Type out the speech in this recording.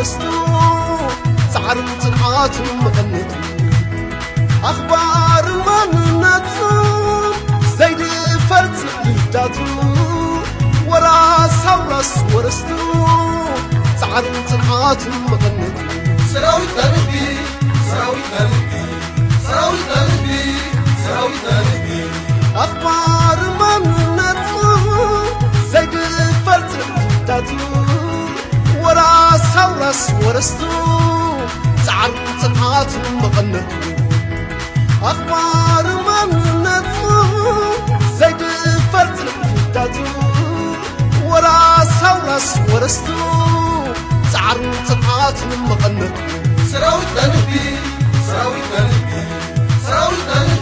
ورستو سعر صنعات مغنت أخبار مننتو زيد فرد لداتو ورا سورس ورستو سعر صنعات مغنت سراوي قلبي سراوي قلبي سراوي قلبي سراوي قلبي أخبار مننتو زيد فرد لداتو ورا سورس ورستو سعر صنعات مغنت أخبار مننتو زيد فرد لداتو ورا سورس ورستو سعر صنعات مغنت سراوي قلبي سراوي قلبي سراوي قلبي